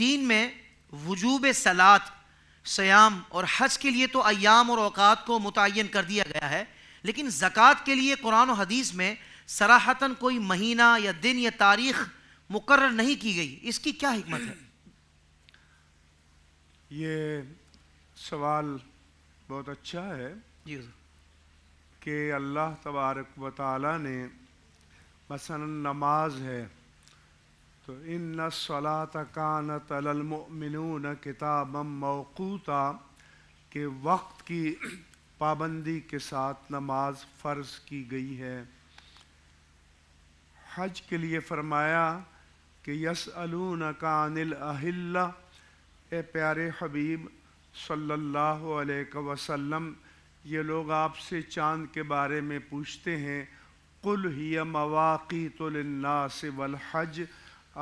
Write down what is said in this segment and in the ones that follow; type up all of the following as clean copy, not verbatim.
دین میں وجوب صلاۃ، سیام اور حج کے لیے تو ایام اور اوقات کو متعین کر دیا گیا ہے، لیکن زکوٰۃ کے لیے قرآن و حدیث میں صراحتاً کوئی مہینہ یا دن یا تاریخ مقرر نہیں کی گئی، اس کی کیا حکمت ہے؟ یہ سوال بہت اچھا ہے جی حضور۔ کہ اللہ تبارک و تعالیٰ نے مثلا نماز ہے تو ان الصلاۃ کانت علی المؤمنون کتابا موقوتا، کہ وقت کی پابندی کے ساتھ نماز فرض کی گئی ہے۔ حج کے لیے فرمایا کہ یسألونک عن الاہلہ، اے پیارے حبیب صلی اللہ علیہ وسلم، یہ لوگ آپ سے چاند کے بارے میں پوچھتے ہیں، قل ہی مواقیت للناس والحج،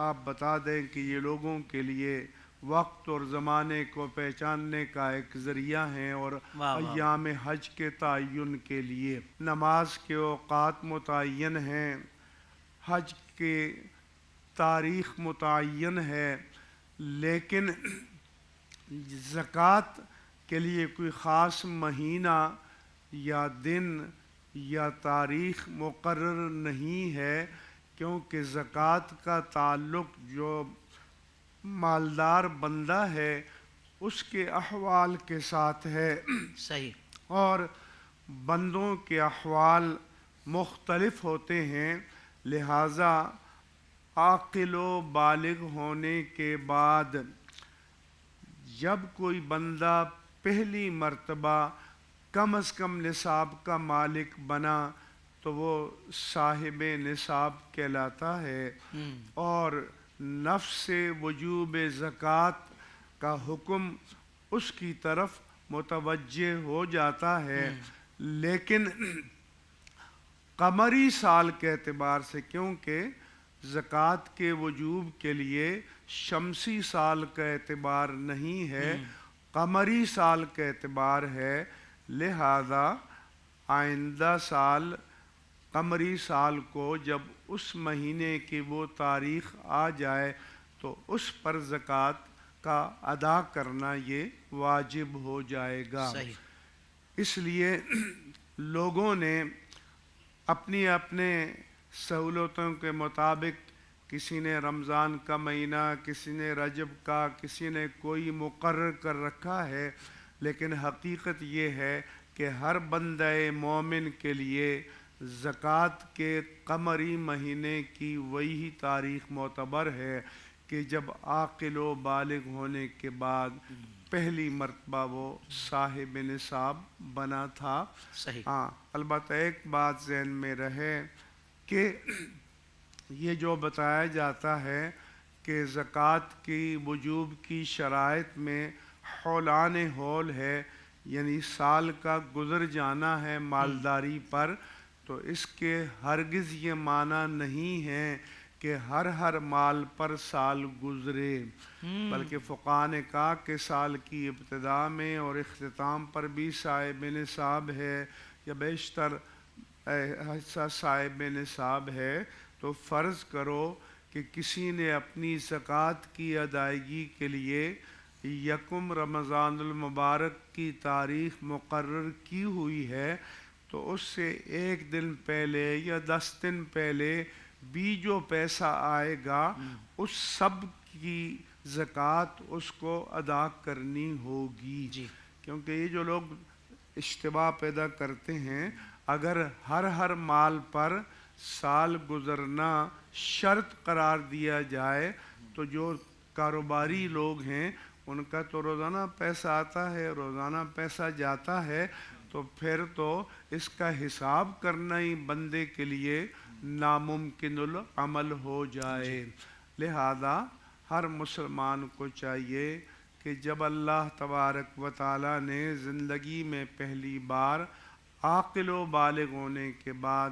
آپ بتا دیں کہ یہ لوگوں کے لیے وقت اور زمانے کو پہچاننے کا ایک ذریعہ ہیں اور ایام حج کے تعین کے لیے نماز کے اوقات متعین ہیں، حج کے تاریخ متعین ہے، لیکن زکوٰۃ کے لیے کوئی خاص مہینہ یا دن یا تاریخ مقرر نہیں ہے، کیونکہ زکوٰۃ کا تعلق جو مالدار بندہ ہے اس کے احوال کے ساتھ ہے۔ صحیح۔ اور بندوں کے احوال مختلف ہوتے ہیں، لہٰذا عاقل و بالغ ہونے کے بعد جب کوئی بندہ پہلی مرتبہ کم از کم نصاب کا مالک بنا تو وہ صاحب نصاب کہلاتا ہے، اور نفس وجوب زکوٰۃ کا حکم اس کی طرف متوجہ ہو جاتا ہے۔ لیکن قمری سال کے اعتبار سے، کیونکہ زکوٰۃ کے وجوب کے لیے شمسی سال کا اعتبار نہیں ہے، قمری سال کا اعتبار ہے، لہذا آئندہ سال قمری سال کو جب اس مہینے کی وہ تاریخ آ جائے تو اس پر زکوٰۃ کا ادا کرنا یہ واجب ہو جائے گا۔ اس لیے لوگوں نے اپنی اپنے سہولتوں کے مطابق، کسی نے رمضان کا مہینہ، کسی نے رجب کا، کسی نے کوئی مقرر کر رکھا ہے، لیکن حقیقت یہ ہے کہ ہر بندہ مومن کے لیے زکوٰۃ کے قمری مہینے کی وہی تاریخ معتبر ہے کہ جب عاقل و بالغ ہونے کے بعد پہلی مرتبہ وہ صاحب نصاب بنا تھا۔ ہاں، البتہ ایک بات ذہن میں رہے کہ یہ جو بتایا جاتا ہے کہ زکوٰۃ کی وجوب کی شرائط میں حولان حول ہے، یعنی سال کا گزر جانا ہے مالداری پر، تو اس کے ہرگز یہ معنی نہیں ہے کہ ہر مال پر سال گزرے، بلکہ فقہاء نے کہا کہ سال کی ابتدا میں اور اختتام پر بھی صاحب نصاب ہے یا بیشتر ایسا صاحب نصاب ہے، تو فرض کرو کہ کسی نے اپنی زکوٰۃ کی ادائیگی کے لیے یکم رمضان المبارک کی تاریخ مقرر کی ہوئی ہے، تو اس سے ایک دن پہلے یا 10 دن پہلے بھی جو پیسہ آئے گا اس سب کی زکوٰۃ اس کو ادا کرنی ہوگی۔ کیونکہ یہ جو لوگ اشتباہ پیدا کرتے ہیں، اگر ہر مال پر سال گزرنا شرط قرار دیا جائے تو جو کاروباری لوگ ہیں ان کا تو روزانہ پیسہ آتا ہے، روزانہ پیسہ جاتا ہے، تو پھر تو اس کا حساب کرنا ہی بندے کے لیے ناممکن العمل ہو جائے۔ لہذا ہر مسلمان کو چاہیے کہ جب اللہ تبارک و تعالیٰ نے زندگی میں پہلی بار عاقل و بالغ ہونے کے بعد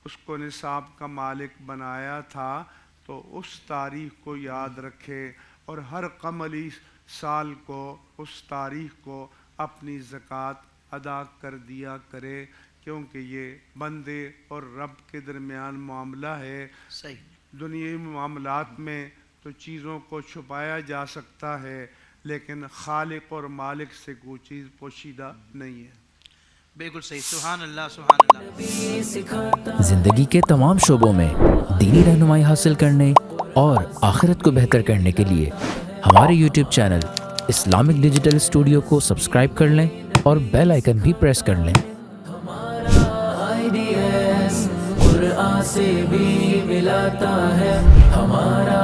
اس کو نصاب کا مالک بنایا تھا، تو اس تاریخ کو یاد رکھے اور ہر قمری سال کو اس تاریخ کو اپنی زکوٰۃ ادا کر دیا کرے، کیونکہ یہ بندے اور رب کے درمیان معاملہ ہے۔ دنیاوی معاملات میں تو چیزوں کو چھپایا جا سکتا ہے، لیکن خالق اور مالک سے کوئی چیز پوشیدہ نہیں ہے۔ بالکل صحیح، سبحان اللہ سبحان اللہ۔ زندگی کے تمام شعبوں میں دینی رہنمائی حاصل کرنے اور آخرت کو بہتر کرنے کے لیے ہمارے YouTube channel Islamic digital studio کو سبسکرائب کر لیں اور بیل آئیکن بھی پریس کر لیں۔ قرآن سے بھی ملاتا ہے ہمارا